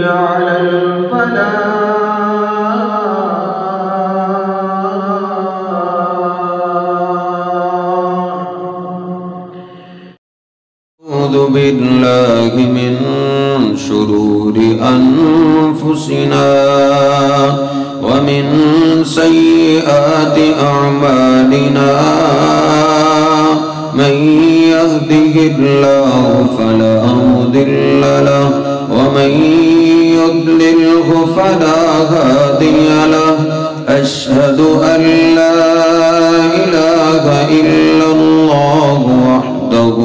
على الفلاح. أعوذ بالله من شرور أنفسنا ومن سيئات أعمالنا، من يهده الله فلا مضل له ومن يضلله فلا هادي له. أشهد أن لا إله إلا الله وحده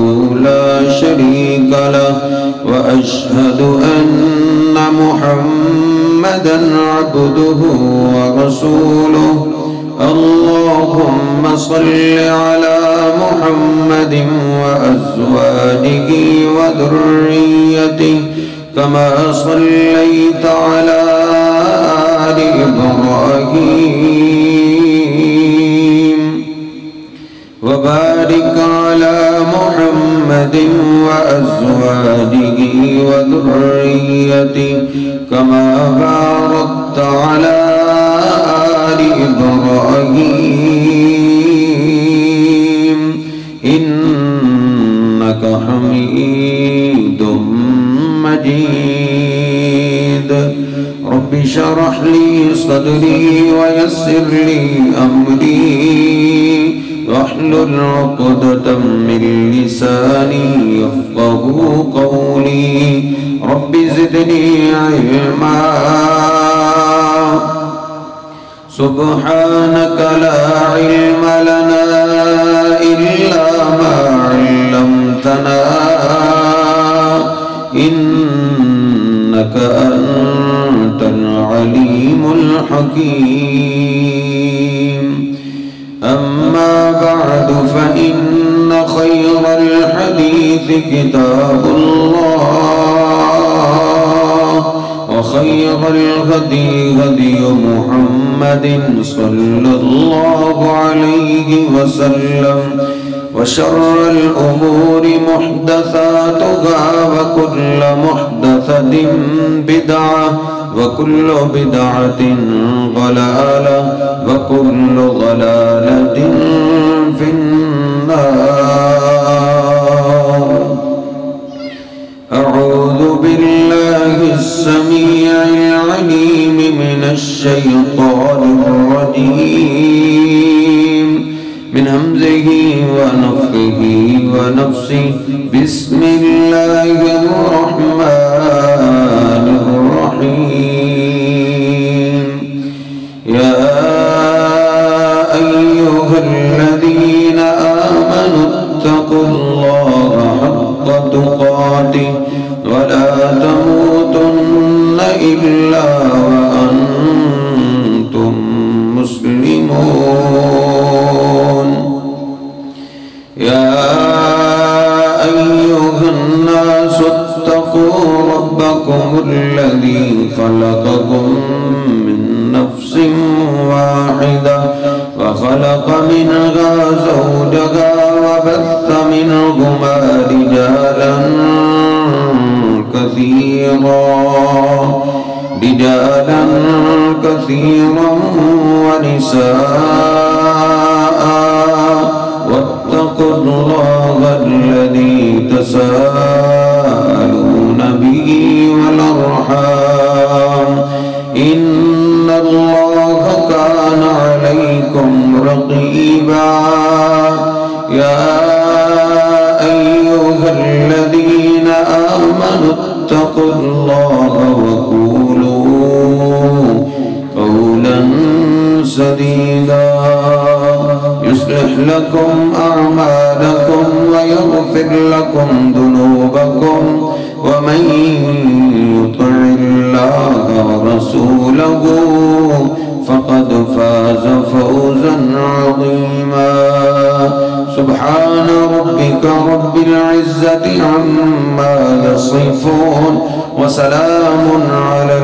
لا شريك له، وأشهد أن محمدًا عبده ورسوله. اللهم صل على محمد وأزواجه وذريته كما صليت على آل إبراهيم، وبارك على محمد وأزواجه وذريته كما باركت على آل إبراهيم إنك حميد مجيد. رب اشرح لي صدري ويسر لي أمري واحلل عقدة من لساني يفقهوا قولي. رب زدني علما سبحانك لا علم لنا إلا ما علمتنا إنك أنت العليم الحكيم. أما بعد فإن خير الحديث كتاب الله، وخير الهدي هدي محمد صلى الله عليه وسلم، وشر الأمور محدثاتها وكل محدثة بدعة وكل بدعة ضلالة وكل ضلالة في النار. أعوذ بالله السميع العليم من الشيطان الرجيم من همزه ونفخه ونفسه. بسم الله الرحمن الرحيم. يا أيها الذين آمنوا اتقوا الله حق تقاته ولا تموتن إلا وأنتم مسلمون. يا أيها الناس اتقوا ربكم الذي خلقكم من نفس واحدة وخلق منها زوجها وبث منهما رجالا كثيرا ونساء. واتقوا الله الذي تساءلون به والأرحام إن الله كان عليكم رقيبا. يا أيها الذين آمنوا اتقوا الله وقولوا قولا سديدا يصلح لكم أعمالكم ويغفر لكم ذنوبكم، ومن يطع الله ورسوله فقد فاز فوزا عظيما. سبحان ربك رب العزة عما يصفون وسلام على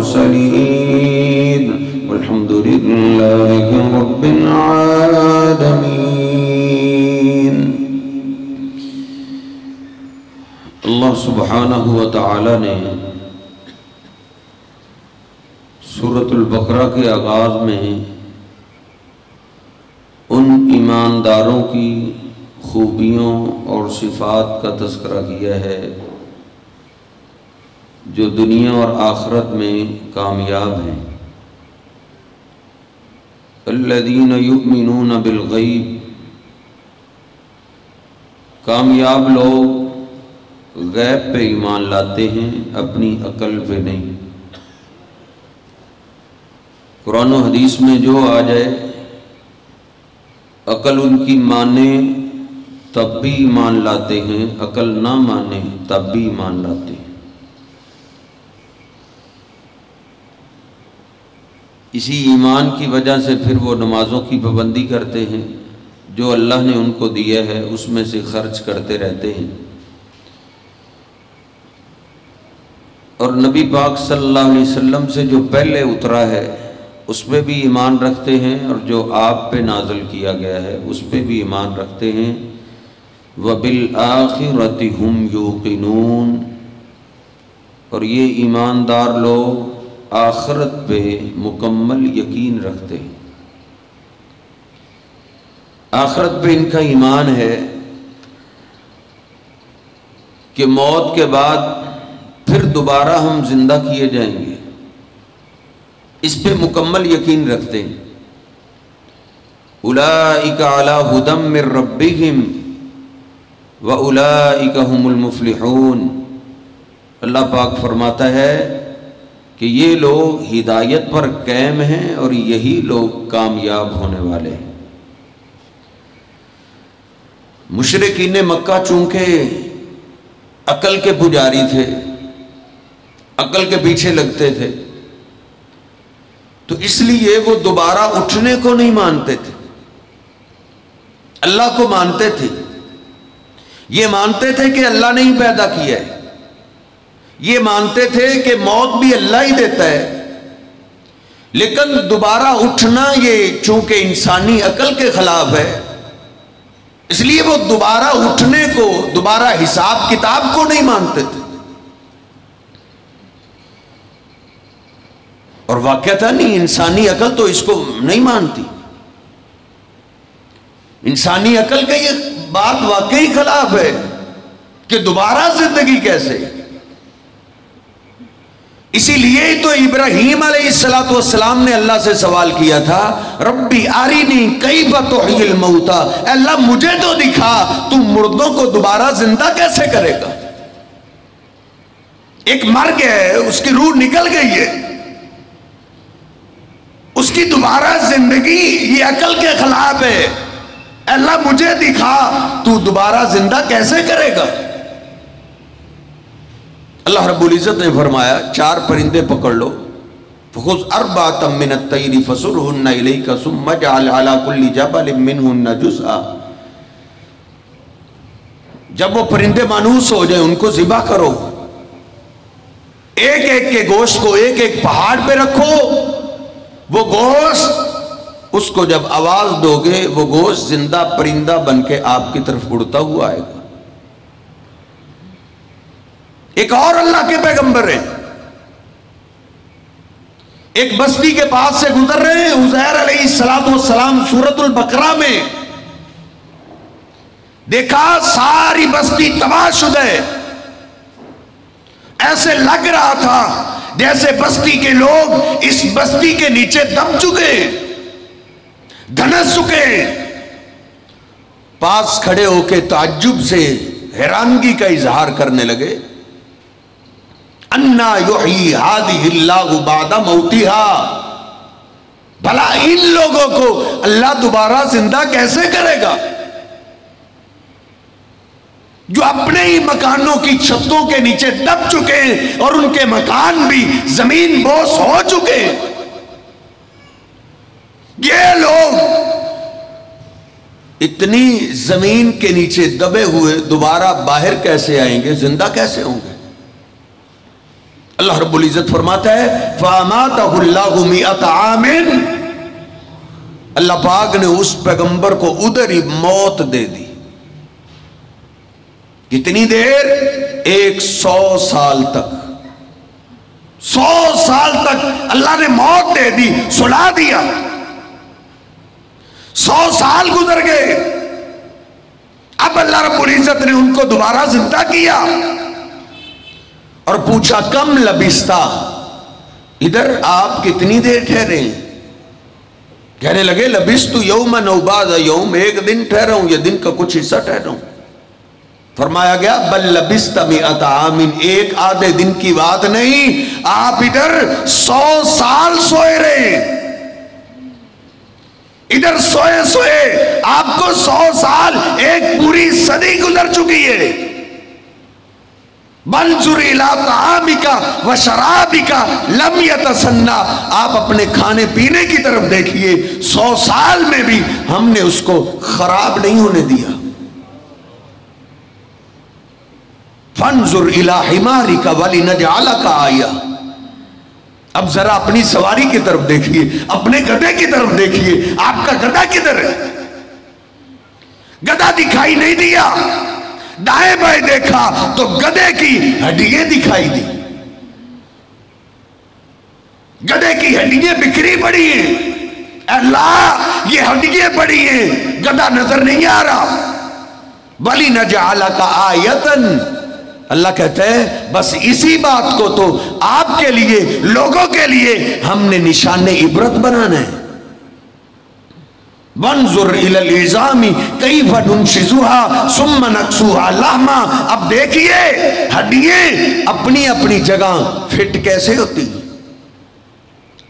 المرسلين والحمد لله رب العالمين. اللہ سبحانہ و تعالی نے سورۃ البقرہ کے آغاز میں ان ایمانداروں کی خوبیوں اور صفات کا تذکرہ کیا ہے جو دنیا اور آخرت میں کامیاب ہیں۔ الذین یؤمنون بالغیب، کامیاب لوگ غیب پہ ایمان لاتے ہیں، اپنی عقل پہ نہیں۔ قرآن و حدیث میں جو آ جائے عقل ان کی مانے تب بھی ایمان لاتے ہیں، عقل نہ مانے تب بھی ایمان لاتے ہیں۔ اسی ایمان کی وجہ سے پھر وہ نمازوں کی پابندی کرتے ہیں، جو اللہ نے ان کو دیا ہے اس میں سے خرچ کرتے رہتے ہیں، اور نبی پاک صلی اللہ علیہ وسلم سے جو پہلے اترا ہے اس پہ بھی ایمان رکھتے ہیں، اور جو آپ پہ نازل کیا گیا ہے اس پہ بھی ایمان رکھتے ہیں۔ وَبِالْآخِرَةِ هُمْ يُوقِنُونَ، اور یہ ایماندار لوگ آخرت پہ مکمل یقین رکھتے ہیں۔ آخرت پہ ان کا ایمان ہے کہ موت کے بعد پھر دوبارہ ہم زندہ کیے جائیں گے، اس پہ مکمل یقین رکھتے ہیں۔ اولئک علی ھدی من ربہم واولئک ھم المفلحون، اللہ پاک فرماتا ہے کہ یہ لوگ ہدایت پر قائم ہیں اور یہی لوگ کامیاب ہونے والے ہیں۔ مشرکین مکہ چونکہ عقل کے پجاری تھے، عقل کے پیچھے لگتے تھے، تو اس لیے وہ دوبارہ اٹھنے کو نہیں مانتے تھے، اللہ کو مانتے تھے۔ یہ مانتے تھے کہ اللہ نے ہی پیدا کیا ہے، یہ مانتے تھے کہ موت بھی اللہ ہی دیتا ہے، لیکن دوبارہ اٹھنا یہ چونکہ انسانی عقل کے خلاف ہے، اس لیے وہ دوبارہ اٹھنے کو، دوبارہ حساب کتاب کو نہیں مانتے تھے۔ اور واقعتاً نہیں، انسانی عقل تو اس کو نہیں مانتی، انسانی عقل کا یہ بات واقعی خلاف ہے کہ دوبارہ زندگی کیسے۔ اسی لیے تو ابراہیم علیہ السلام نے اللہ سے سوال کیا تھا، ربی ارینی کیف تحیی الموتى، اے اللہ مجھے تو دکھا تو مردوں کو دوبارہ زندہ کیسے کرے گا۔ ایک مر گیا ہے، اس کی روح نکل گئی ہے، اس کی دوبارہ زندگی یہ عقل کے خلاف ہے، اے اللہ مجھے دکھا تو دوبارہ زندہ کیسے کرے گا۔ اللہ رب العزت نے فرمایا 4 پرندے پکڑ لو، فخذ 4 من الطیر فصرهن الیک ثم اجعل علی کل جبل منهن جزءا، جب وہ پرندے مانوس ہو جائیں ان کو ذبح کرو، ایک ایک کے گوشت کو ایک ایک پہاڑ پہ رکھو، وہ گوشت اس کو جب آواز دو گے وہ گوشت زندہ پرندہ بن کے آپ کی طرف اڑتا ہوا آئے گا۔ ایک اور اللہ کے پیغمبر ہیں، ایک بستی کے پاس سے گزر رہے ہیں، عزیر علیہ السلام سورۃ البقرہ میں دیکھا ساری بستی تباہ شدہ ہے، ایسے لگ رہا تھا جیسے بستی کے لوگ اس بستی کے نیچے دب چکے، دھنس چکے۔ پاس کھڑے ہو کے تعجب سے حیرانگی کا اظہار کرنے لگے، انا یحیی ہذہ اللہ بعد موتہا، بھلا ان لوگوں کو اللہ دوبارہ زندہ کیسے کرے گا جو اپنے ہی مکانوں کی چھتوں کے نیچے دب چکے ہیں اور ان کے مکان بھی زمین بوس ہو چکے ہیں۔ یہ لوگ اتنی زمین کے نیچے دبے ہوئے دوبارہ باہر کیسے آئیں گے، زندہ کیسے ہوں گے؟ اللہ رب العزت فرماتا ہے فَأَمَاتَهُ اللَّهُ مِئَةَ عَامٍ، اللہ پاک نے اس پیغمبر کو ادھر ہی موت دے دی۔ کتنی دیر؟ ایک 100 سال تک 100 سال تک اللہ نے موت دے دی، سلا دیا. 100 سال گزر گئے. اب اللہ رب العزت نے ان کو دوبارہ زندہ کیا اور پوچھا کم لبستا، ادھر آپ کتنی دیر ٹھہرے ہیں؟ کہنے لگے لبست یوما او بعض یوم، ایک دن ٹھہرا ہوں یا دن کا کچھ حصہ ٹھہرا ہوں. فرمایا گیا بل لبست مئۃ عام، ایک آدھے دن کی بات نہیں، آپ ادھر 100 سال سوئے رہے. ادھر سوئے سوئے آپ کو 100 سال، ایک پوری صدی گزر چکی ہے. منظر الی طعامک و شرابک لم یتسنى، آپ اپنے کھانے پینے کی طرف دیکھیے، 100 سال میں بھی ہم نے اس کو خراب نہیں ہونے دیا. فانظر الی حمارک ولنجعلک آیہ، اب ذرا اپنی سواری کی طرف دیکھیے، اپنے گدھے کی طرف دیکھیے. آپ کا گدھا کدھر ہے؟ گدھا دکھائی نہیں دیا. دائیں بائیں دیکھا تو گدھے کی ہڈیاں دکھائی دی. گدھے کی ہڈیاں بکھری پڑی ہیں. اللہ یہ ہڈیاں پڑی ہیں، گدھا نظر نہیں آ رہا. وَلِنَجْعَلَكَ آیَةً، اللہ کہتا ہے بس اسی بات کو تو آپ کے لیے، لوگوں کے لیے ہم نے نشان عبرت بنانا ہے. وانظر الی العظام کیف ننشزها ثم نکسوها لحما، اب دیکھیے ہڈیاں اپنی اپنی جگہ فٹ کیسے ہوتی.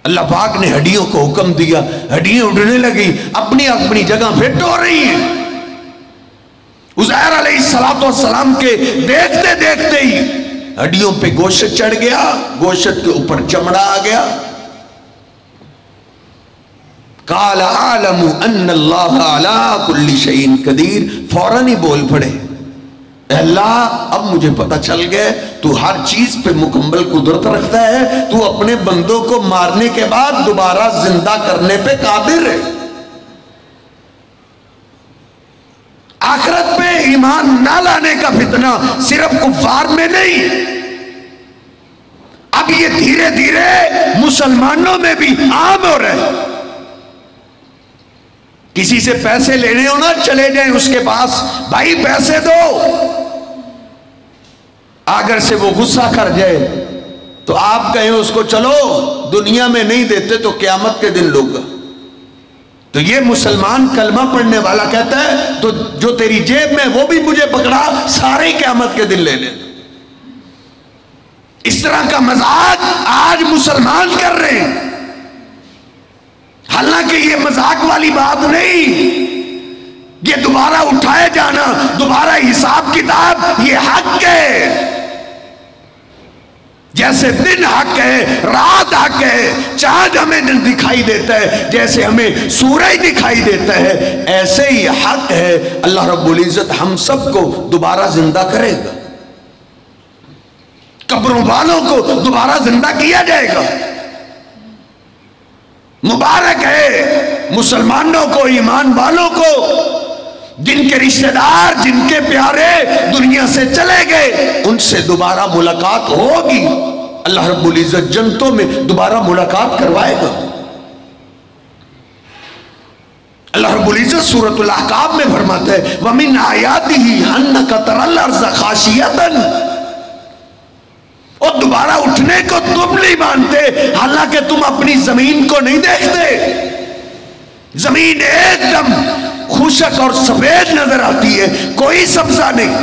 اللہ پاک نے ہڈیوں کو حکم دیا، ہڈیاں اڑنے لگی، اپنی اپنی جگہ فٹ ہو رہی ہیں. عزیر علیہ السلام کے دیکھتے دیکھتے ہی ہڈیوں پہ گوشت چڑھ گیا، گوشت کے اوپر چمڑا آ گیا. قال اعلم ان اللہ علی کل شیء قدیر، فوراً ہی بول پڑے اے اللہ اب مجھے پتہ چل گیا تو ہر چیز پہ مکمل قدرت رکھتا ہے، تو اپنے بندوں کو مارنے کے بعد دوبارہ زندہ کرنے پہ قادر ہے. آخرت پہ ایمان نہ لانے کا فتنہ صرف کفار میں نہیں، اب یہ دھیرے دھیرے مسلمانوں میں بھی عام ہو رہا ہے. کسی سے پیسے لینے ہو نا، چلے جائیں اس کے پاس، بھائی پیسے دو. اگر سے وہ غصہ کر جائے تو آپ کہیں اس کو چلو دنیا میں نہیں دیتے تو قیامت کے دن لوگا. تو یہ مسلمان کلمہ پڑھنے والا کہتا ہے تو جو تیری جیب میں وہ بھی مجھے پکڑا، سارے قیامت کے دن لے لے. اس طرح کا مذاق آج مسلمان کر رہے ہیں. حالانکہ یہ مذاق والی بات نہیں، یہ دوبارہ اٹھائے جانا، دوبارہ حساب کتاب، یہ حق ہے. جیسے دن حق ہے، رات حق ہے، چاند ہمیں دکھائی دیتا ہے، جیسے ہمیں سورج دکھائی دیتا ہے، ایسے ہی حق ہے اللہ رب العزت ہم سب کو دوبارہ زندہ کرے گا. قبروں والوں کو دوبارہ زندہ کیا جائے گا. مبارک ہے مسلمانوں کو، ایمان والوں کو، جن کے رشتہ دار، جن کے پیارے دنیا سے چلے گئے، ان سے دوبارہ ملاقات ہوگی. اللہ رب العزت جنتوں میں دوبارہ ملاقات کروائے گا. اللہ رب العزت سورۃ الاحقاف میں فرماتا ہے وَمِنْ آیَاتِهِ أَنَّكَ تَرَى الْأَرْضَ خَاشِعَةً، اور دوبارہ اٹھنے کو تم نہیں مانتے حالانکہ تم اپنی زمین کو نہیں دیکھتے. زمین ایک دم خشک اور سفید نظر آتی ہے، کوئی سبزہ نہیں.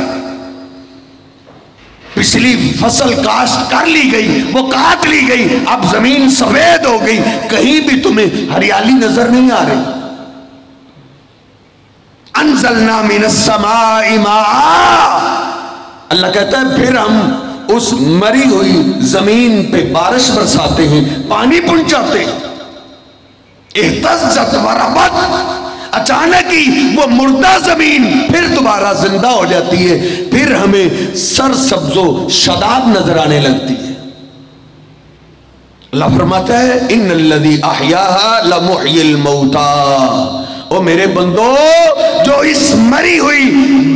پچھلی فصل کاشت کر لی گئی، وہ کاٹ لی گئی، اب زمین سفید ہو گئی، کہیں بھی تمہیں ہریالی نظر نہیں آ رہی. انزلنا من السماء ماء، اللہ کہتا ہے پھر ہم اس مری ہوئی زمین پہ بارش برساتے ہیں، پانی پہنچاتے ہیں. اہتزت وربت، اچانک ہی وہ مردہ زمین پھر دوبارہ زندہ ہو جاتی ہے، پھر ہمیں سرسبز و شاداب نظر آنے لگتی ہے. اللہ فرماتا ہے ان الذی احیاها لمحیی الموتى، او میرے بندو جو اس مری ہوئی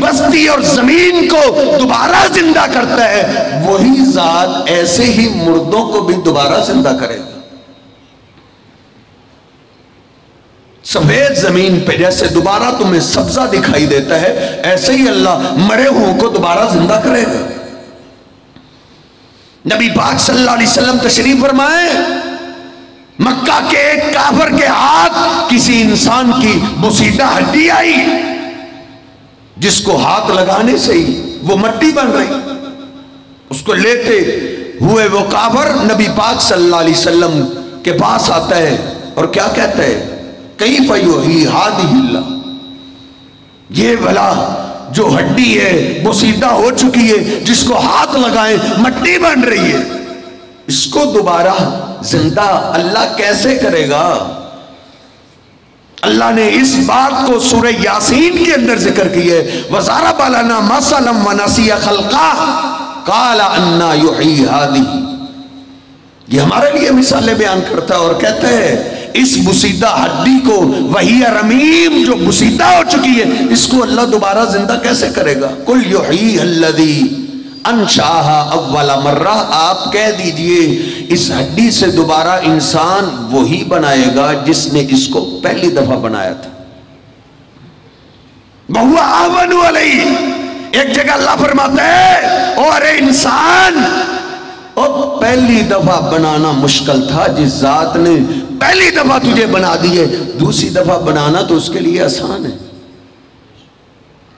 بستی اور زمین کو دوبارہ زندہ کرتا ہے وہی ذات ایسے ہی مردوں کو بھی دوبارہ زندہ کرے گا. سفید زمین پہ جیسے دوبارہ تمہیں سبزہ دکھائی دیتا ہے ایسے ہی اللہ مرے ہوئے کو دوبارہ زندہ کرے گا. نبی پاک صلی اللہ علیہ وسلم تشریف فرمائے، مکہ کے ایک کافر کے ہاتھ کسی انسان کی بوسیدہ ہڈی آئی جس کو ہاتھ لگانے سے ہی وہ مٹی بن رہی. اس کو لیتے ہوئے وہ کافر نبی پاک صلی اللہ علیہ وسلم کے پاس آتا ہے اور کیا کہتا ہے، کیف یحیی ھذہ اللہ، یہ بھلا جو ہڈی ہے بوسیدہ ہو چکی ہے جس کو ہاتھ لگائیں مٹی بن رہی ہے، اس کو دوبارہ زندہ اللہ کیسے کرے گا؟ اللہ نے اس بات کو سورہ یاسین کے اندر ذکر کی ہے، وَضَرَبَ لَنَا مَثَلًا وَنَسِیَ خَلْقَهُ قَالَ أَنَّىٰ يُحْيِي هَٰذِهِ. یہ ہمارے لیے مثالیں بیان کرتا ہے اور کہتا ہے اس بوسیدہ ہڈی کو وَهِيَ رَمِيمٌ جو بوسیدہ ہو چکی ہے اس کو اللہ دوبارہ زندہ کیسے کرے گا؟ قُلْ يُحْيِيهَا الَّذِي انشاها اول مرہ، آپ کہہ دیجئے اس ہڈی سے دوبارہ انسان وہی بنائے گا جس نے اس کو پہلی دفعہ بنایا تھا. وَهُوَ أَهْوَنُ عَلَيْهِ. ایک جگہ اللہ فرماتا ہے او ارے انسان، اور پہلی دفعہ بنانا مشکل تھا، جس ذات نے پہلی دفعہ تجھے بنا دیے دوسری دفعہ بنانا تو اس کے لیے آسان ہے.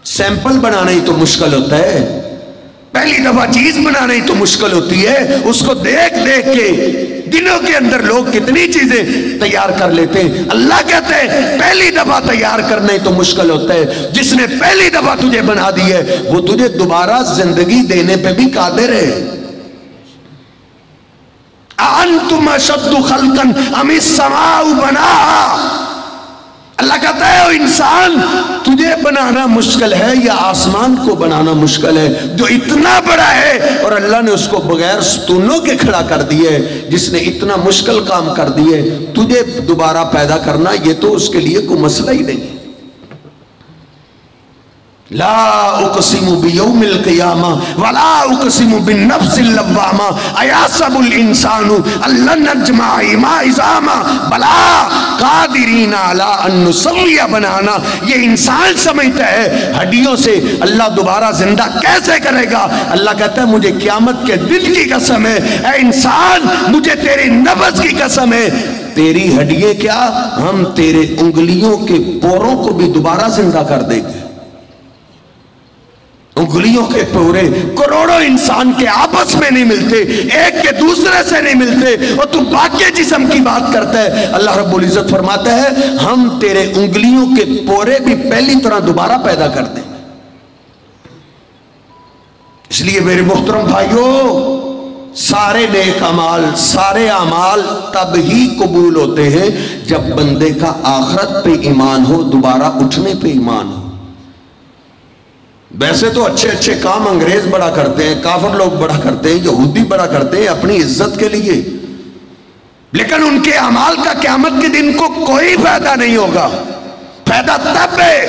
سیمپل بنانا ہی تو مشکل ہوتا ہے، پہلی دفعہ چیز بنانا ہی تو مشکل ہوتی ہے. اس کو دیکھ دیکھ کے دنوں کے اندر لوگ کتنی چیزیں تیار کر لیتے ہیں. اللہ کہتے ہیں پہلی دفعہ تیار کرنا ہی تو مشکل ہوتا ہے. جس نے پہلی دفعہ تجھے بنا دی ہے وہ تجھے دوبارہ زندگی دینے پہ بھی قادر ہے. أَأَنْتُمْ أَشَدُّ خَلْقًا أَمِ السَّمَاءُ بَنَاهَا. اللہ کہتا ہے او انسان، تجھے بنانا مشکل ہے یا آسمان کو بنانا مشکل ہے جو اتنا بڑا ہے اور اللہ نے اس کو بغیر ستونوں کے کھڑا کر دیے. جس نے اتنا مشکل کام کر دیے تجھے دوبارہ پیدا کرنا یہ تو اس کے لیے کوئی مسئلہ ہی نہیں. لا اقسم بیوم القیامہ ولا اقسم بالنفس اللوامہ ایحسب الانسان ان لن نجمع عظامہ بلا قادرین علی ان نسوی بنانا. یہ انسان سمجھتا ہے ہڈیوں سے اللہ دوبارہ زندہ کیسے کرے گا. اللہ کہتا ہے مجھے قیامت کے دن کی قسم ہے، اے انسان مجھے تیری نفس کی قسم ہے، تیری ہڈییں کیا ہم تیرے انگلیوں کے پوروں کو بھی دوبارہ زندہ کر دیں گے. انگلیوں کے پورے کروڑوں انسان کے آپس میں نہیں ملتے، ایک کے دوسرے سے نہیں ملتے، اور تو باقی جسم کی بات کرتا ہے. اللہ رب العزت فرماتا ہے ہم تیرے انگلیوں کے پورے بھی پہلی طرح دوبارہ پیدا کر دیں. اس لیے میرے محترم بھائیوں، سارے نیک اعمال، سارے اعمال تب ہی قبول ہوتے ہیں جب بندے کا آخرت پہ ایمان ہو، دوبارہ اٹھنے پہ ایمان ہو. ویسے تو اچھے اچھے کام انگریز بڑا کرتے ہیں، کافر لوگ بڑا کرتے ہیں، یہودی بڑا کرتے ہیں اپنی عزت کے لیے، لیکن ان کے اعمال کا قیامت کے دن کو کوئی فائدہ نہیں ہوگا. فائدہ تب ہے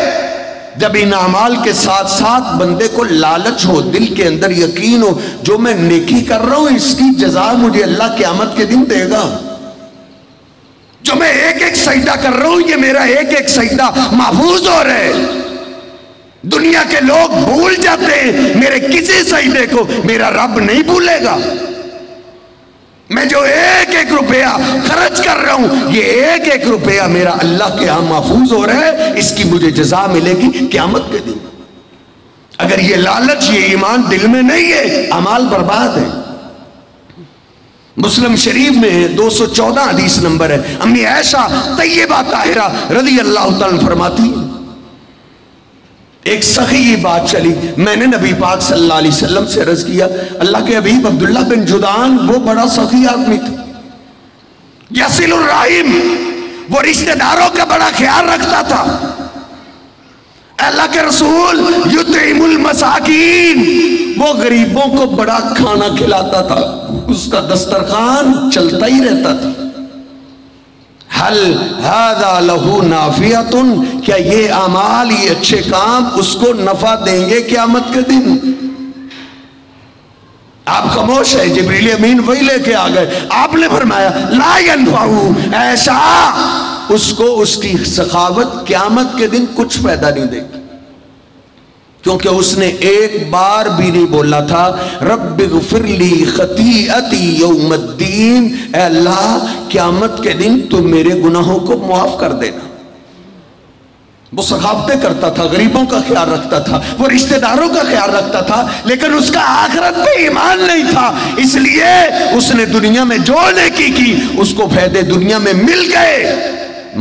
جب ان اعمال کے ساتھ ساتھ بندے کو لالچ ہو، دل کے اندر یقین ہو جو میں نیکی کر رہا ہوں اس کی جزا مجھے اللہ قیامت کے دن دے گا. جو میں ایک ایک سجدہ کر رہا ہوں یہ میرا ایک ایک سجدہ محفوظ ہو رہا ہے. دنیا کے لوگ بھول جاتے ہیں میرے کسی سجدے کو میرا رب نہیں بھولے گا. میں جو ایک ایک روپیہ خرچ کر رہا ہوں یہ ایک ایک روپیہ میرا اللہ کے ہاں محفوظ ہو رہا ہے، اس کی مجھے جزا ملے گی قیامت کے دن. اگر یہ لالچ یہ ایمان دل میں نہیں ہے اعمال برباد ہے. مسلم شریف میں 214 حدیث نمبر ہے. امی عائشہ طیبہ طاہرہ رضی اللہ تعالیٰ فرماتی ہے ایک سخی بات چلی، میں نے نبی پاک صلی اللہ علیہ وسلم سے عرض کیا اللہ کے حبیب عبداللہ بن جدعان وہ بڑا سخی آدمی تھا، یصل الرحم، وہ رشتہ داروں کا بڑا خیال رکھتا تھا. اللہ کے رسول یطعم المساکین، وہ غریبوں کو بڑا کھانا کھلاتا تھا، اس کا دسترخوان چلتا ہی رہتا تھا. حل ھذا لہو نافعۃ، کیا یہ اعمال، یہ اچھے کام اس کو نفع دیں گے قیامت کے دن؟ آپ خاموش ہے، جبریل امین وہی لے کے آ گئے. آپ نے فرمایا لا ینفعہ، ایسا اس کو اس کی سخاوت قیامت کے دن کچھ فائدہ نہیں دے گی، کیونکہ اس نے ایک بار بھی نہیں بولا تھا رب اغفر لی خطیئتی یوم الدین، اے اللہ قیامت کے دن تو میرے گناہوں کو معاف کر دینا. وہ سخاوتیں کرتا تھا، غریبوں کا خیال رکھتا تھا، وہ رشتہ داروں کا خیال رکھتا تھا، لیکن اس کا آخرت پہ ایمان نہیں تھا. اس لیے اس نے دنیا میں جو نیکی کی اس کو فائدے دنیا میں مل گئے،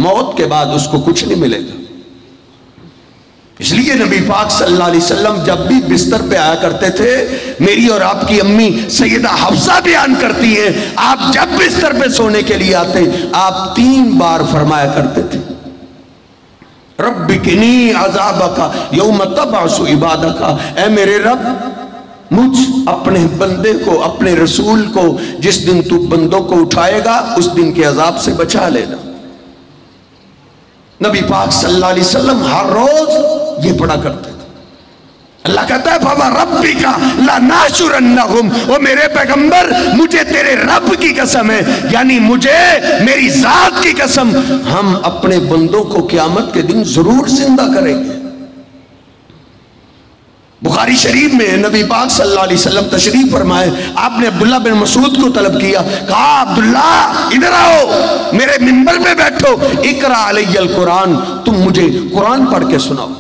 موت کے بعد اس کو کچھ نہیں ملے گا. اس لیے نبی پاک صلی اللہ علیہ وسلم جب بھی بستر پہ آیا کرتے تھے، میری اور آپ کی امی سیدہ حفصہ بیان کرتی ہیں، آپ جب بستر پہ سونے کے لیے آتے آپ 3 بار فرمایا کرتے تھے رب کنی عذابک یوم تبعث عبادک، اے میرے رب مجھ اپنے بندے کو، اپنے رسول کو جس دن تو بندوں کو اٹھائے گا اس دن کے عذاب سے بچا لینا. نبی پاک صلی اللہ علیہ وسلم ہر روز یہ پڑھا کرتے تھے. اللہ کہتا ہے فَوَرَبِّكَ لَنَحْشُرَنَّهُمْ، او میرے پیغمبر مجھے تیرے رب کی قسم ہے، یعنی مجھے میری ذات کی قسم، ہم اپنے بندوں کو قیامت کے دن ضرور زندہ کریں گے. بخاری شریف میں نبی پاک صلی اللہ علیہ وسلم تشریف فرمائے، آپ نے عبداللہ بن مسعود کو طلب کیا، کہا عبداللہ ادھر آؤ، میرے منبر پہ بیٹھو، اقرأ علی القرآن، تم مجھے قرآن پڑھ کے سناؤ.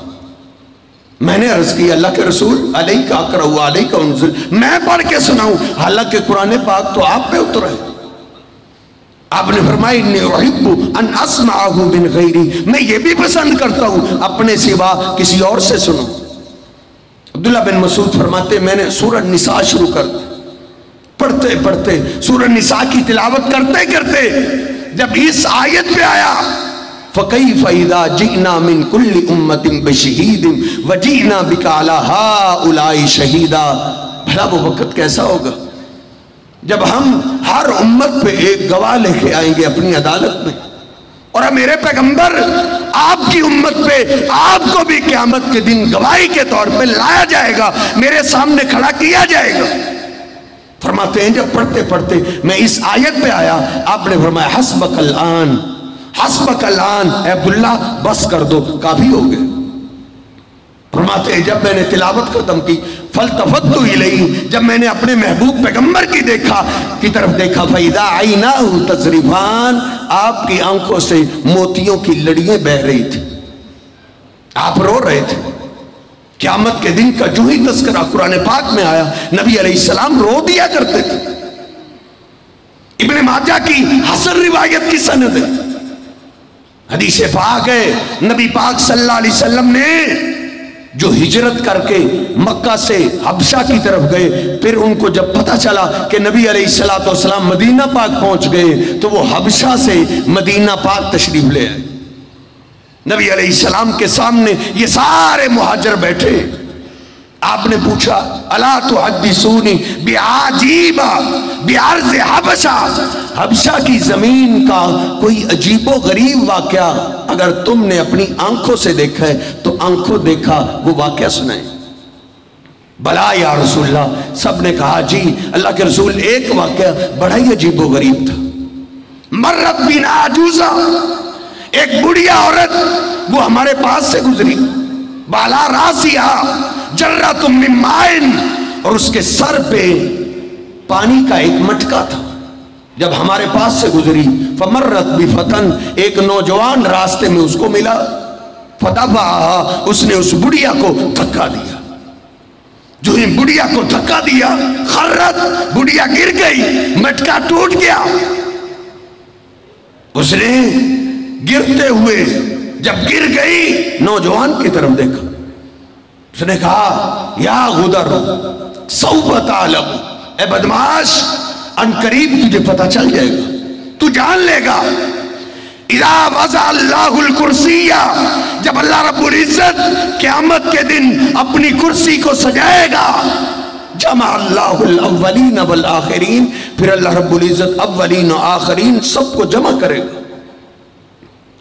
میں نے عرض کی اللہ کے رسول علیک اقرأ و علیک انزل، میں پڑھ کے سناؤں، حالانکہ قرآن پاک تو آپ پہ اترا ہے. آپ نے فرمایا انی احب ان اسمعہ من غیری، میں یہ بھی پسند کرتا ہوں اپنے سوا کسی اور سے سنوں. عبداللہ بن مسعود فرماتے میں نے سورہ نساء شروع کر دی، پڑھتے پڑھتے سورہ نساء کی تلاوت کرتے کرتے جب اس آیت پہ آیا فَكَيْفَ إِذَا جِئْنَا مِن كُلِّ أُمَّةٍ بِشَهِيدٍ وَجِئْنَا بِكَ عَلَى هَؤُلَاءِ شَهِيدًا، بھلا وہ وقت کیسا ہوگا جب ہم ہر امت پہ ایک گواہ لے کے آئیں گے اپنی عدالت میں، اور میرے پیغمبر آپ کی امت پہ آپ کو بھی قیامت کے دن گواہی کے طور پہ لایا جائے گا، میرے سامنے کھڑا کیا جائے گا. فرماتے ہیں جب پڑھتے پڑھتے میں اس آیت پہ آیا، آپ نے فرمایا حسبک الآن، حسبک الآن، اے عبداللہ بس کر دو، کافی ہو گئے. فرماتے ہیں جب میں نے تلاوت ختم کی فَالْتَفَتُّ إِلَيْهِ، جب میں نے اپنے محبوب پیغمبر کی طرف دیکھا فَإِذَا عَيْنَاهُ تَذْرِفَانِ، آپ کی آنکھوں سے موتیوں کی لڑیاں بہہ رہی تھی، آپ رو رہے تھے. قیامت کے دن کا جو ہی تذکرہ قرآن پاک میں آیا نبی علیہ السلام رو دیا کرتے تھے. ابن ماجہ کی حسن روایت کی سند ہے، حدیث پاک ہے نبی پاک صلی اللہ علیہ وسلم نے جو ہجرت کر کے مکہ سے حبشہ کی طرف گئے، پھر ان کو جب پتہ چلا کہ نبی علیہ السلام مدینہ پاک پہنچ گئے تو وہ حبشہ سے مدینہ پاک تشریف لے آئے. نبی علیہ السلام کے سامنے یہ سارے مہاجر بیٹھے. آپ نے پوچھا الا تحدثونی بعجیب بارض حبشہ، حبشہ کی زمین کا کوئی عجیب و غریب واقعہ اگر تم نے اپنی آنکھوں سے دیکھا ہے تو آنکھوں دیکھا وہ واقعہ سنائیں. بلا یا رسول اللہ، سب نے کہا جی اللہ کے رسول ایک واقعہ بڑا ہی عجیب و غریب تھا. مرت بنا عجوزہ، ایک بڑھیا عورت وہ ہمارے پاس سے گزری، بالا راسیہ جرۃ من ماء، اور اس کے سر پہ پانی کا ایک مٹکا تھا. جب ہمارے پاس سے گزری فمرت بفتن، ایک نوجوان راستے میں اس کو ملا، فدفعہا، اس نے اس بڑھیا کو دھکا دیا. جو ہی بڑھیا کو دھکا دیا خرت، بڑھیا گر گئی، مٹکا ٹوٹ گیا. اس نے گرتے ہوئے جب گر گئی نوجوان کی طرف دیکھا، اس نے کہا یا غدر سوف تعلم، اے بدماش ان قریب تجھے پتہ چل جائے گا، تو جان لے گا. اذا وضع اللہ الکرسیہ، جب اللہ رب العزت قیامت کے دن اپنی کرسی کو سجائے گا، جمع اللہ الاولین والآخرین، پھر اللہ رب العزت اولین و آخرین سب کو جمع کرے گا.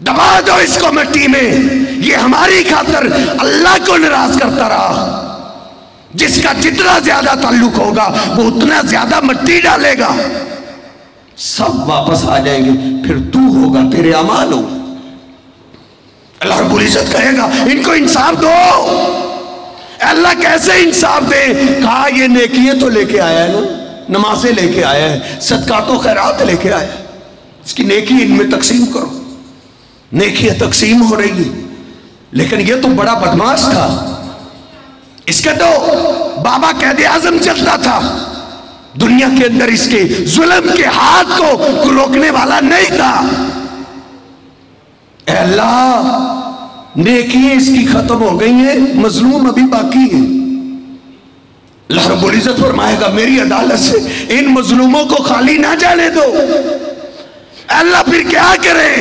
دبا دو اس کو مٹی میں، یہ ہماری خاطر اللہ کو ناراض کرتا رہا۔ جس کا جتنا زیادہ تعلق ہوگا وہ اتنا زیادہ مٹی ڈالے گا، سب واپس آ جائیں گے، پھر تو ہوگا، تیرے اعمال ہو۔ اللہ رب العزت کہے گا ان کو انصاف دو۔ اللہ کیسے انصاف دے؟ کہا یہ نیکیاں تو لے کے آیا ہے نا، نمازیں لے کے آیا ہے، صدقات و خیرات لے کے آیا ہے، اس کی نیکی ان میں تقسیم کرو۔ نیکیاں تقسیم ہو رہی ہیں، لیکن یہ تو بڑا بدماش تھا، اس کے تو بابا قائد اعظم چلتا تھا، دنیا کے اندر اس کے ظلم کے ہاتھ کو روکنے والا نہیں تھا۔ اے اللہ، نیکیاں اس کی ختم ہو گئی ہیں، مظلوم ابھی باقی ہیں۔ اللہ رب العزت فرمائے گا میری عدالت سے ان مظلوموں کو خالی نہ جانے دو۔ اللہ پھر کیا کرے؟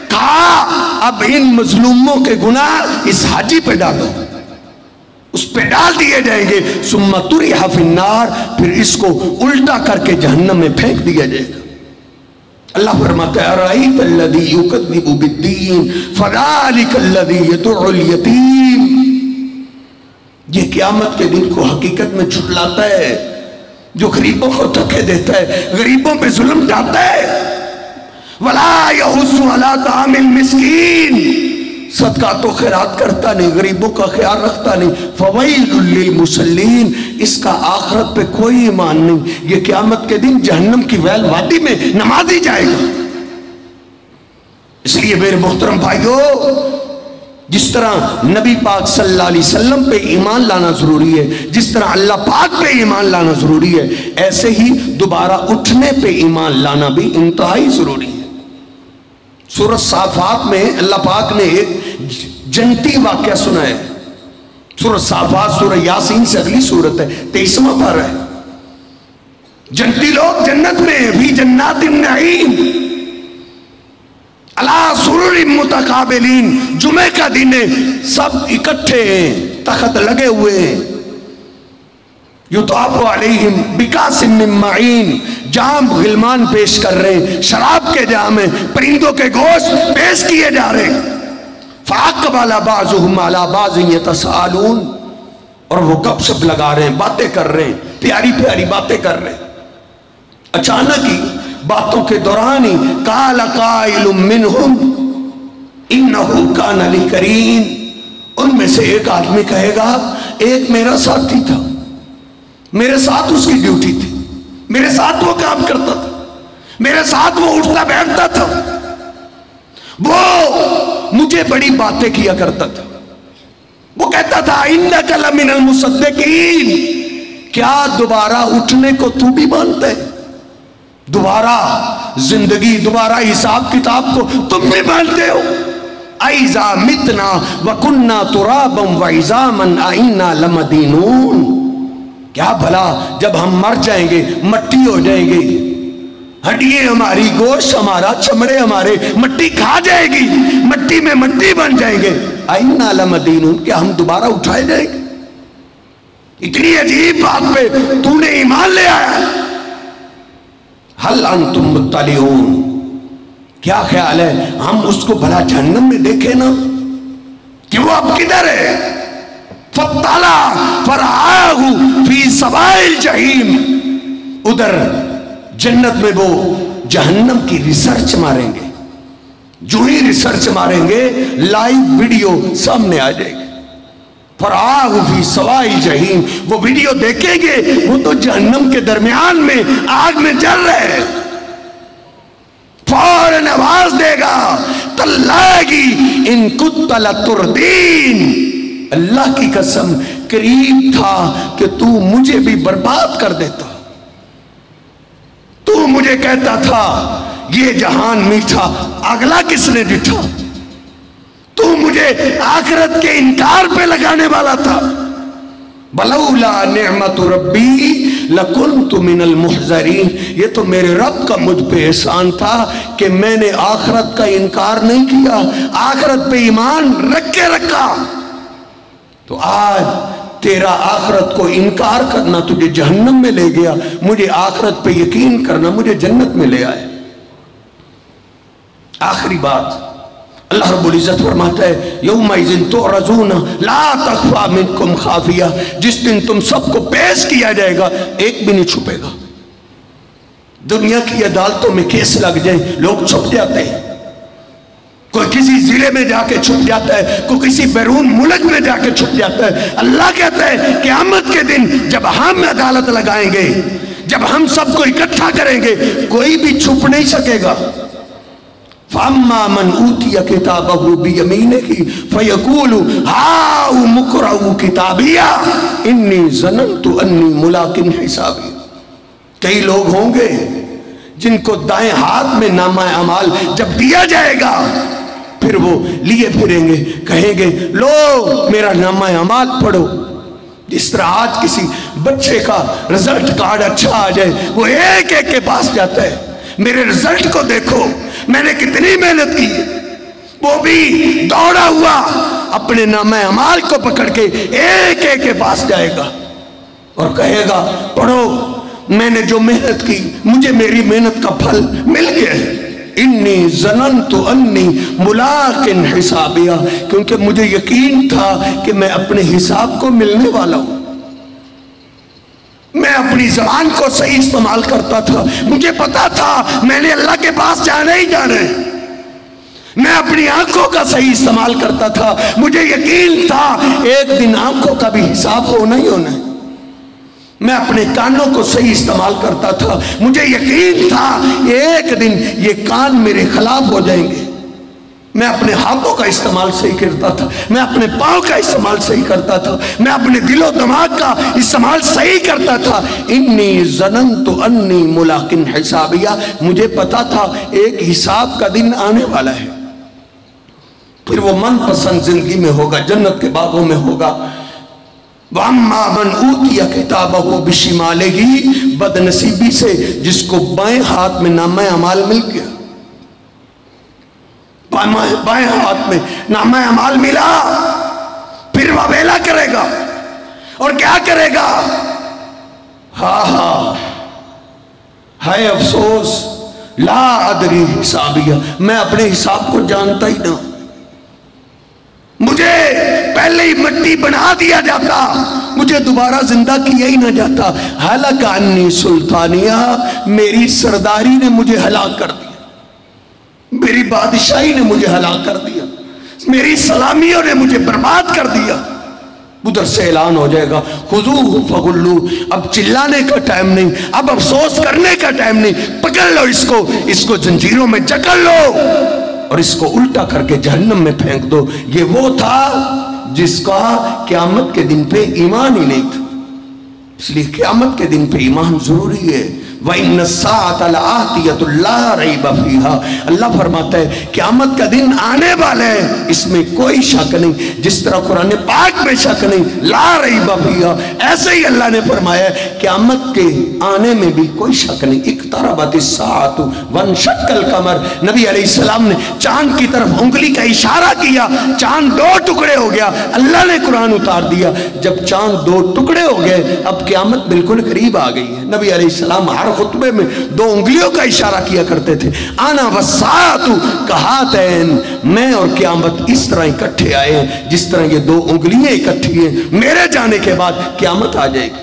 کہا اب ان مظلوموں کے گناہ اس حاجی پہ ڈالو، اس پہ ڈال دیے جائیں گے، ثم طرح فی النار، پھر اس کو الٹا کر کے جہنم میں پھینک دیا جائے گا۔ اللہ فرماتا ہے ارائیت الذی یکذب بالدین فذلک الذی یدع الیتیم، یہ قیامت کے دن کو حقیقت میں جھٹلاتا ہے، جو غریبوں کو دھکے دیتا ہے، غریبوں پہ ظلم ڈالتا ہے۔ وَلَا يَحُضُّ عَلَىٰ طَعَامِ الْمِسْكِينِ، صدقات و خیرات کرتا نہیں، غریبوں کا خیال رکھتا نہیں۔ فَوَيْلٌ لِّلْمُصَلِّينَ، اس کا آخرت پہ کوئی ایمان نہیں، یہ قیامت کے دن جہنم کی ویل وادی میں نمازی جائے گا۔ اس لیے میرے محترم بھائیو، جس طرح نبی پاک صلی اللہ علیہ وسلم پہ ایمان لانا ضروری ہے، جس طرح اللہ پاک پہ ایمان لانا ضروری ہے، ایسے ہی دوبارہ اٹھنے پہ ایمان لانا بھی انتہائی ضروری ہے۔ سورۃ صافات میں اللہ پاک نے ایک جنتی واقعہ سنا ہے۔ سورۃ صافات سورہ یاسین سے اگلی سورت ہے، 23واں پارہ ہے۔ جنتی لوگ جنت میں فی جنات النعیم علی سرر متقابلین، جمعہ کا دن ہے، سب اکٹھے ہیں، تخت لگے ہوئے ہیں۔ یطاف علیہم بکاس من معین، جام غلمان پیش کر رہے ہیں، شراب کے جام ہیں، پرندوں کے گوشت پیش کیے جا رہے ہیں۔ فاقبل بعضهم علی بعض یتساءلون، اور وہ گپ شپ لگا رہے ہیں، باتیں کر رہے ہیں، پیاری پیاری باتیں کر رہے ہیں۔ اچانک ہی باتوں کے دوران ہی قال قائل منہم انہ کان لی قرین، ان میں سے ایک آدمی کہے گا ایک میرا ساتھی تھا، میرے ساتھ اس کی ڈیوٹی تھی، میرے ساتھ وہ کام کرتا تھا، میرے ساتھ وہ اٹھتا بیٹھتا تھا، وہ مجھے بڑی باتیں کیا کرتا تھا، وہ کہتا تھا انک لمن المصدقین، کیا دوبارہ اٹھنے کو تو بھی مانتا ہے؟ دوبارہ زندگی، دوبارہ حساب کتاب کو تم بھی مانتے ہو؟ اَإِذَا مِتْنَا وَكُنَّا تُرَابًا وَعِظَامًا أَإِنَّا لَمَدِينُونَ، کیا بھلا جب ہم مر جائیں گے، مٹی ہو جائیں گے، ہڈیاں ہماری، گوشت ہمارا، چمڑے ہمارے، مٹی کھا جائے گی، مٹی میں مٹی بن جائیں گے، أَإِنَّا لَمَدِينُونَ، کیا ہم دوبارہ اٹھائے جائیں گے؟ اتنی عجیب بات پہ تو نے ایمان لے آیا۔ حل انتم مطلعون، کیا خیال ہے ہم اس کو بھلا جہنم میں دیکھیں نا کہ وہ اب کدھر ہے؟ فطلع فرآہ فی سواء الجحیم، ادھر جنت میں وہ جہنم کی ریسرچ ماریں گے، جو ہی ریسرچ ماریں گے لائیو ویڈیو سامنے آ جائے گی۔ فرآہ فی سواء الجحیم، وہ ویڈیو دیکھیں گے، وہ تو جہنم کے درمیان میں آگ میں جل رہے ہیں۔ فوراً آواز دے گا تاللہ ان کنت لتردین، اللہ کی قسم قریب تھا کہ تو مجھے بھی برباد کر دیتا، تو مجھے کہتا تھا یہ جہان میٹھا، اگلا کس نے ڈٹھا، تو مجھے آخرت کے انکار پہ لگانے والا تھا۔ بلولا نعمت ربی لکنت من المحضرین، یہ تو میرے رب کا مجھ پہ احسان تھا کہ میں نے آخرت کا انکار نہیں کیا، آخرت پہ ایمان رکھ کے رکھا، تو آج تیرا آخرت کو انکار کرنا تجھے جہنم میں لے گیا، مجھے آخرت پہ یقین کرنا مجھے جنت میں لے آئے۔ آخری بات، اللہ رب العزت فرماتا ہے یومئذ تعرضون لا تخفی منکم خافیہ، جس دن تم سب کو پیش کیا جائے گا ایک بھی نہیں چھپے گا۔ دنیا کی عدالتوں میں کیس لگ جائیں لوگ چھپ جاتے ہیں، کوئی کسی ضلع میں جا کے چھپ جاتا ہے، کوئی کسی بیرون ملک میں جا کے چھپ جاتا ہے۔ اللہ کہتا ہے قیامت کے دن جب ہم عدالت لگائیں گے، جب ہم سب کو اکٹھا کریں گے، کوئی بھی چھپ نہیں سکے گا۔ فَأَمَّا مَنْ أُوتِيَ كِتَابَهُ بِيَمِينِهِ فَيَقُولُ هَاؤُمُ اقْرَءُوا كِتَابِيَهْ إِنِّي ظَنَنْتُ أَنِّي مُلَاقٍ حِسَابِيَهْ۔ کئی لوگ ہوں گے جن کو دائیں ہاتھ میں نامہ اعمال جب دیا جائے گا پھر وہ لیے پھریں گے، کہیں گے لو میرا نامہ اعمال پڑھو۔ جس طرح آج کسی بچے کا رزلٹ کارڈ اچھا آ جائے وہ ایک ایک کے پاس جاتا ہے، میرے رزلٹ کو دیکھو میں نے کتنی محنت کی ہے۔ وہ بھی دوڑا ہوا اپنے نامہ اعمال کو پکڑ کے ایک ایک کے پاس جائے گا اور کہے گا پڑھو میں نے جو محنت کی مجھے میری محنت کا پھل مل گیا ہے۔ انی ظننت انی ملاق حسابیہ، کیونکہ مجھے یقین تھا کہ میں اپنے حساب کو ملنے والا ہوں۔ میں اپنی زبان کو صحیح استعمال کرتا تھا، مجھے پتا تھا میں نے اللہ کے پاس جانا ہی جانا ہے۔ میں اپنی آنکھوں کا صحیح استعمال کرتا تھا، مجھے یقین تھا ایک دن آنکھوں کا بھی حساب ہونا ہی ہونا ہے۔ میں اپنے کانوں کو صحیح استعمال کرتا تھا، مجھے یقین تھا ایک دن یہ کان میرے خلاف ہو جائیں گے۔ میں اپنے ہاتھوں کا استعمال صحیح کرتا تھا، میں اپنے پاؤں کا استعمال صحیح کرتا تھا، میں اپنے دل و دماغ کا استعمال صحیح کرتا تھا۔ انی ظننت انی ملاق حسابیہ، مجھے پتا تھا ایک حساب کا دن آنے والا ہے، پھر وہ من پسند زندگی میں ہوگا، جنت کے باغوں میں ہوگا۔ وَأَمَّا مَنْ أُوتِيَ كِتَابَهُ بِشِمَالِهِ، بد نصیبی سے جس کو بائیں ہاتھ میں نامہ اعمال مل گیا، بائیں ہاتھ میں نامہ اعمال ملا، پھر وہ ویلا کرے گا اور کیا کرے گا؟ ہائے افسوس، لا ادری حسابیہ، میں اپنے حساب کو جانتا ہی نہ، مجھے پہلے ہی مٹی بنا دیا جاتا، مجھے دوبارہ زندہ کیا ہی نہ جاتا۔ ہلاک انی سلطانیہ، میری سرداری نے مجھے ہلاک کر دیا، میری بادشاہی نے مجھے ہلاک کر دیا، میری سلامیوں نے مجھے برباد کر دیا۔ ادھر سے اعلان ہو جائے گا خذوہ فغلوہ، اب چلانے کا ٹائم نہیں، اب افسوس کرنے کا ٹائم نہیں، پکڑ لو اس کو زنجیروں میں جکڑ لو اور اس کو الٹا کر کے جہنم میں پھینک دو۔ یہ وہ تھا جس کا قیامت کے دن پہ ایمان ہی نہیں تھا، اس لیے قیامت کے دن پہ ایمان ضروری ہے۔ وَإِنَّ السَّاعَةَ لَآتِيَةٌ لَا رَيْبَ فِيهَا، اللہ فرماتا ہے قیامت کا دن آنے والا ہے، اس میں کوئی شک نہیں، جس طرح قرآن پاک میں شک نہیں، لا ریب فیہا، ایسے ہی اللہ نے فرمایا ہے قیامت کے آنے میں بھی کوئی شک نہیں۔ اقتربت الساعۃ وانشق القمر، نبی علیہ السلام نے چاند کی طرف انگلی کا اشارہ کیا، چاند دو ٹکڑے ہو گیا، اللہ نے قرآن اتار دیا، جب چاند دو ٹکڑے ہو گئے اب قیامت بالکل قریب آ گئی ہے۔ نبی علیہ السلام ہر خطبے میں دو انگلیوں کا اشارہ کیا کرتے تھے، آنا والساعۃ کہاتین، میں اور قیامت اس طرح اکٹھے آئے ہیں جس طرح یہ دو انگلیاں اکٹھی ہیں، میرے جانے کے بعد قیامت آ جائے گی۔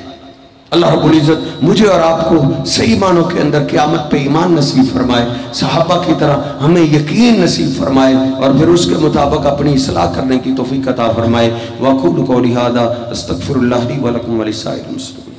اللہ رب العزت مجھے اور آپ کو صحیح معنوں کے اندر قیامت پہ ایمان نصیب فرمائے، صحابہ کی طرح ہمیں یقین نصیب فرمائے اور پھر اس کے مطابق اپنی اصلاح کرنے کی توفیق عطا فرمائے۔ وَأَقُولُ قَوْلِي هَٰذَا أَسْتَغْفِرُ اللَّهَ لِي وَلَكُمْ وَلِسَائِرِ الْمُسْلِمِينَ۔